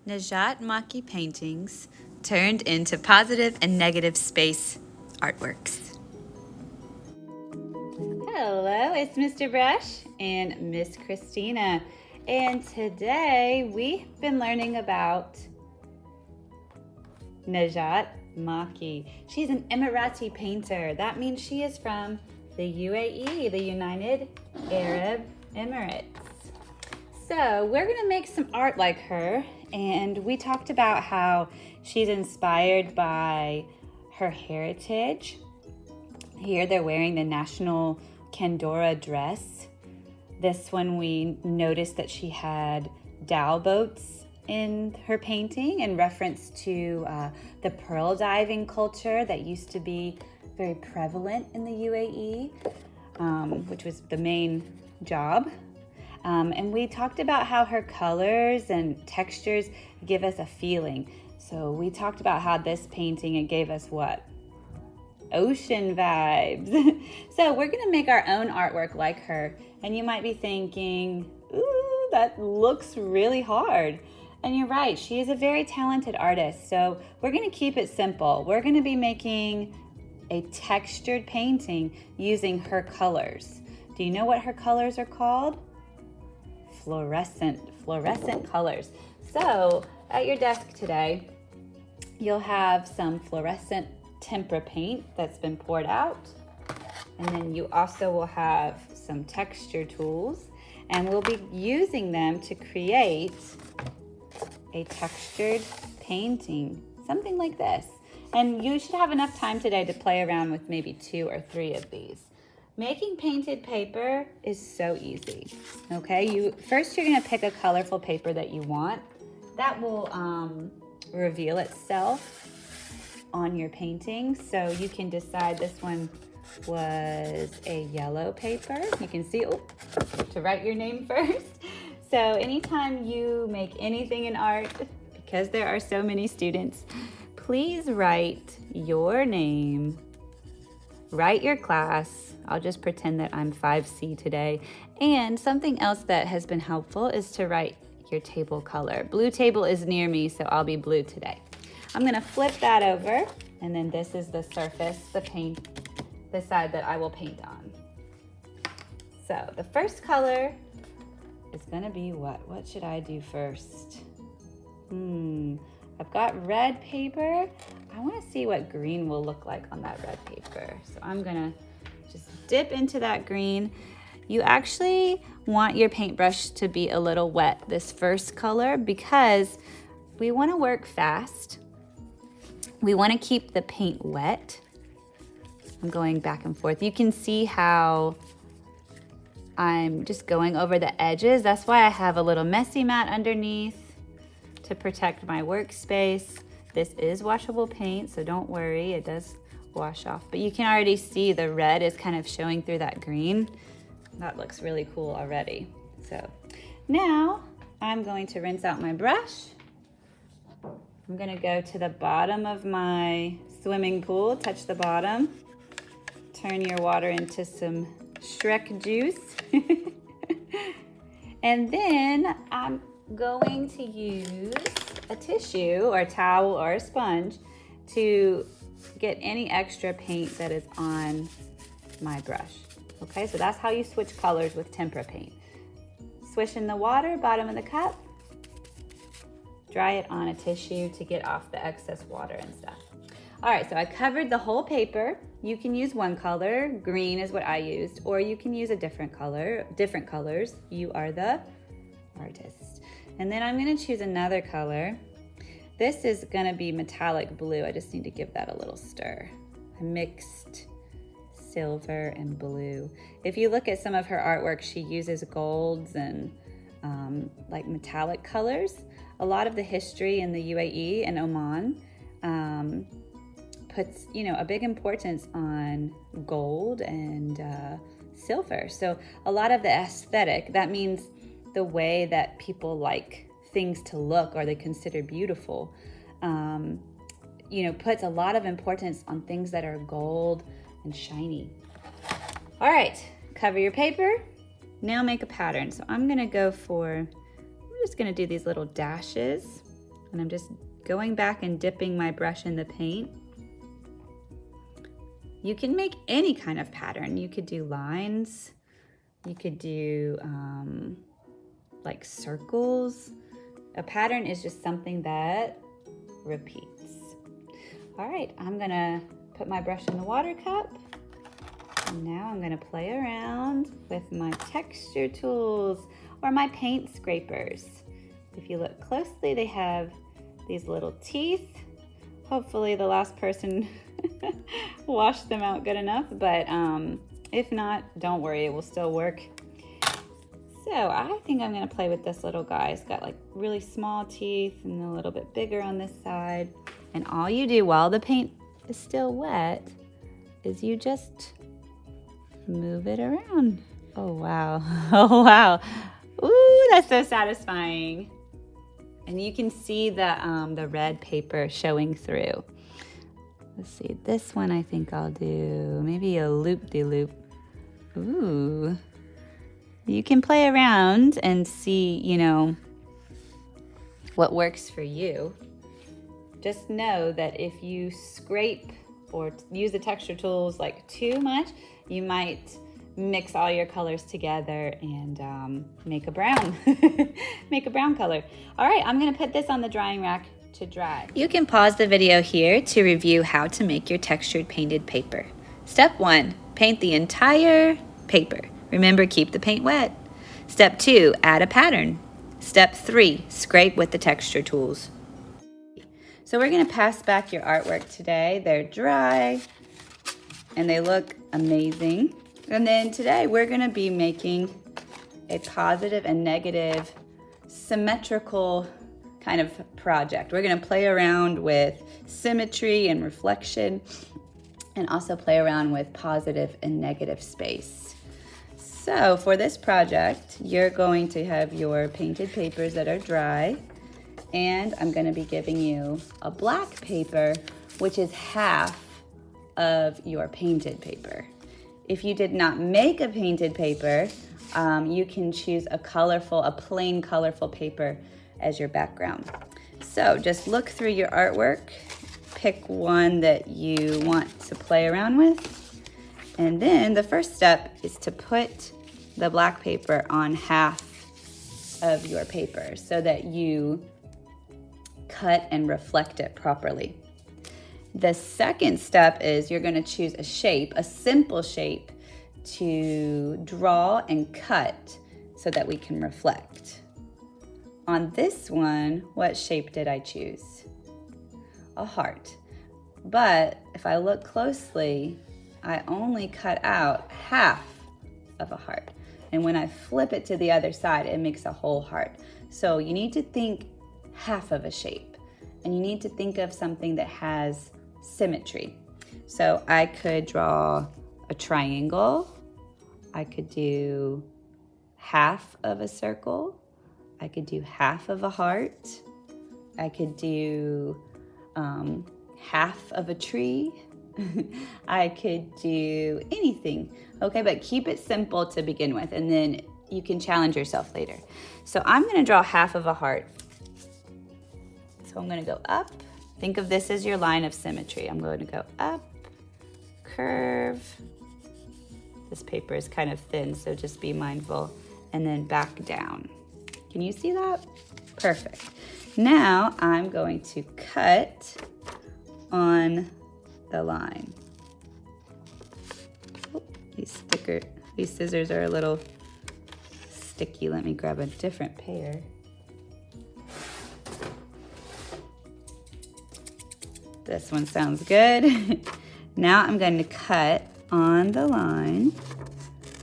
Najat Makki paintings turned into positive and negative space artworks. Hello, it's Mr. Brush and Miss Christina. And today we've been learning about Najat Makki. She's an Emirati painter. That means she is from the UAE, the United Arab Emirates. So we're gonna make some art like her, and we talked about how she's inspired by her heritage. Here they're wearing the national Kandora dress. This one we noticed that she had dhow boats in her painting in reference to the pearl diving culture that used to be very prevalent in the UAE, which was the main job. And we talked about how her colors and textures give us a feeling. So we talked about how this painting, it gave us what? Ocean vibes. So we're gonna make our own artwork like her. And you might be thinking, ooh, that looks really hard. And you're right, she is a very talented artist. So we're gonna keep it simple. We're gonna be making a textured painting using her colors. Do you know what her colors are called? Fluorescent colors. So at your desk today, you'll have some fluorescent tempera paint that's been poured out. And then you also will have some texture tools, and we'll be using them to create a textured painting, something like this. And you should have enough time today to play around with maybe 2 or 3 of these. Making painted paper is so easy, okay? First you're gonna pick a colorful paper that you want. That will reveal itself on your painting. So you can decide this one was a yellow paper. You can see, to write your name first. So anytime you make anything in art, because there are so many students, please write your name, write your class. I'll just pretend that I'm 5C today. And something else that has been helpful is to write your table color. Blue table is near me, so I'll be blue today. I'm gonna flip that over, and then this is the surface, the side that I will paint on. So the first color is gonna be what? What should I do first? I've got red paper. I wanna see what green will look like on that red paper. So I'm gonna just dip into that green. You actually want your paintbrush to be a little wet, this first color, because we wanna work fast. We wanna keep the paint wet. I'm going back and forth. You can see how I'm just going over the edges. That's why I have a little messy mat underneath to protect my workspace. This is washable paint, so don't worry, it does wash off. But you can already see the red is kind of showing through that green. That looks really cool already. So now I'm going to rinse out my brush. I'm gonna go to the bottom of my swimming pool, touch the bottom, turn your water into some Shrek juice. And then I'm going to use a tissue or a towel or a sponge to get any extra paint that is on my brush. Okay, so that's how you switch colors with tempera paint. Swish in the water, bottom of the cup, dry it on a tissue to get off the excess water and stuff. All right, so I covered the whole paper. You can use one color, green is what I used, or you can use a different color, different colors. You are the artist. And then I'm gonna choose another color. This is gonna be metallic blue. I just need to give that a little stir. I mixed silver and blue. If you look at some of her artwork, she uses golds and like metallic colors. A lot of the history in the UAE and Oman puts, a big importance on gold and silver. So a lot of the aesthetic, that means the way that people like things to look or they consider beautiful, puts a lot of importance on things that are gold and shiny. All right, cover your paper. Now make a pattern. So I'm just gonna do these little dashes And I'm just going back and dipping my brush in the paint. You can make any kind of pattern. You could do lines. You could do like circles. A pattern is just something that repeats. All right, I'm gonna put my brush in the water cup. And now I'm gonna play around with my texture tools or my paint scrapers. If you look closely, they have these little teeth. Hopefully the last person washed them out good enough, but if not, don't worry, it will still work. So I think I'm gonna play with this little guy. It's got like really small teeth and a little bit bigger on this side. And all you do while the paint is still wet is you just move it around. Oh wow, oh wow. Ooh, that's so satisfying. And you can see the red paper showing through. Let's see, this one I think I'll do maybe a loop-de-loop. Ooh. You can play around and see, you know, what works for you. Just know that if you scrape or use the texture tools like too much, you might mix all your colors together and make a brown, make a brown color. All right, I'm gonna put this on the drying rack to dry. You can pause the video here to review how to make your textured painted paper. Step 1, paint the entire paper. Remember, keep the paint wet. Step 2, add a pattern. Step 3, scrape with the texture tools. So we're gonna pass back your artwork today. They're dry and they look amazing. And then today we're gonna be making a positive and negative symmetrical kind of project. We're gonna play around with symmetry and reflection and also play around with positive and negative space. So for this project, you're going to have your painted papers that are dry, and I'm gonna be giving you a black paper, which is half of your painted paper. If you did not make a painted paper, you can choose a plain colorful paper as your background. So just look through your artwork, pick one that you want to play around with, and then the first step is to put the black paper on half of your paper so that you cut and reflect it properly. The second step is you're gonna choose a shape, a simple shape, to draw and cut so that we can reflect. On this one, what shape did I choose? A heart. But if I look closely, I only cut out half of a heart. And when I flip it to the other side, it makes a whole heart. So you need to think half of a shape, and you need to think of something that has symmetry. So I could draw a triangle. I could do half of a circle. I could do half of a heart. I could do half of a tree. I could do anything, okay? But keep it simple to begin with, and then you can challenge yourself later. So I'm gonna draw half of a heart. So I'm gonna go up. Think of this as your line of symmetry. I'm going to go up, curve. This paper is kind of thin, so just be mindful, and then back down. Can you see that? Perfect. Now I'm going to cut on the line. Oh, these scissors are a little sticky. Let me grab a different pair. This one sounds good. Now I'm going to cut on the line.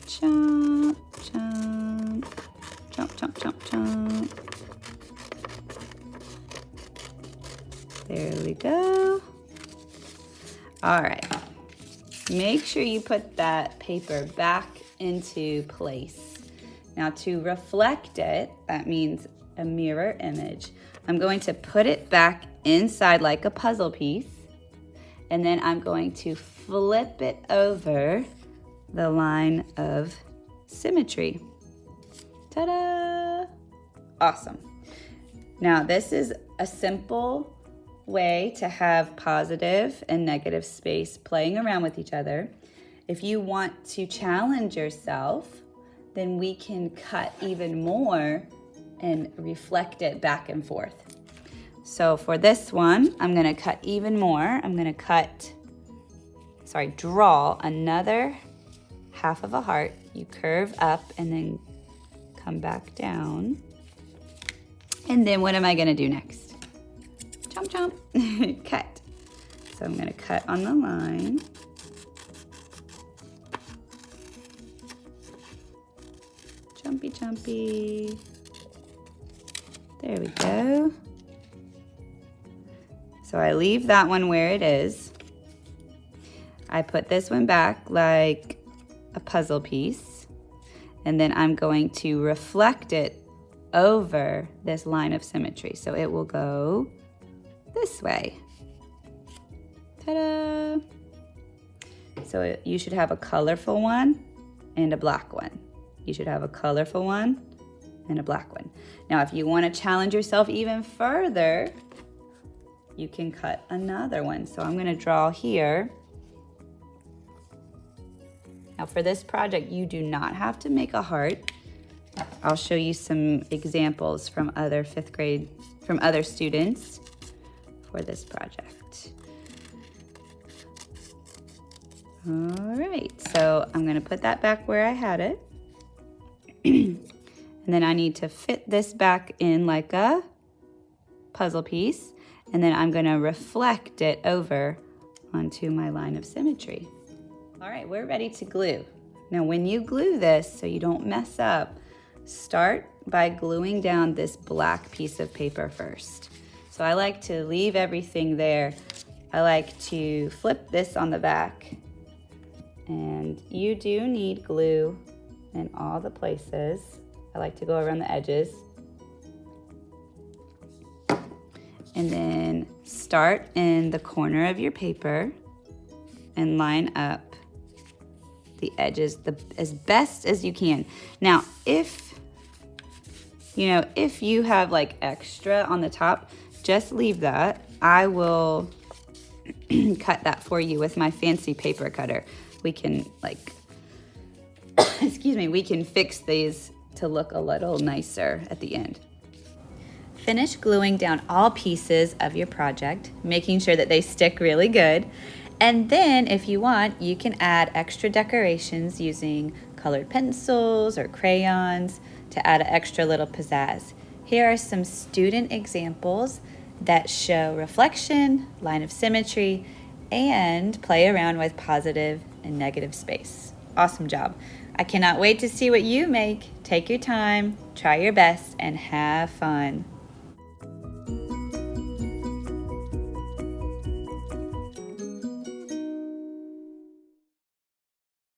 Chomp, chomp, chomp, chomp, chomp, chomp. There we go. All right. Make sure you put that paper back into place. Now to reflect it, that means a mirror image. I'm going to put it back inside like a puzzle piece, and then I'm going to flip it over the line of symmetry. Ta-da! Awesome. Now, this is a simple way to have positive and negative space playing around with each other. If you want to challenge yourself, then we can cut even more and reflect it back and forth. So for this one, I'm gonna cut even more. I'm gonna draw another half of a heart. You curve up and then come back down. And then what am I gonna do next? Chomp, chomp, cut. So I'm gonna cut on the line. Jumpy, jumpy. There we go. So I leave that one where it is. I put this one back like a puzzle piece. And then I'm going to reflect it over this line of symmetry. So it will go this way. Ta-da! So you should have a colorful one and a black one. You should have a colorful one and a black one. Now, if you want to challenge yourself even further, you can cut another one. So I'm going to draw here. Now for this project, you do not have to make a heart. I'll show you some examples from other students for this project. All right, so I'm gonna put that back where I had it. And then I need to fit this back in like a puzzle piece. And then I'm gonna reflect it over onto my line of symmetry. All right, we're ready to glue. Now when you glue this, so you don't mess up, start by gluing down this black piece of paper first. So I like to leave everything there. I like to flip this on the back. And you do need glue in all the places. I like to go around the edges. And then start in the corner of your paper and line up the edges as best as you can. Now, if you have like extra on the top, just leave that. I will cut that for you with my fancy paper cutter. We can we can fix these to look a little nicer at the end. Finish gluing down all pieces of your project, making sure that they stick really good. And then if you want, you can add extra decorations using colored pencils or crayons to add an extra little pizzazz. Here are some student examples that show reflection, line of symmetry, and play around with positive and negative space. Awesome job. I cannot wait to see what you make. Take your time, try your best, and have fun.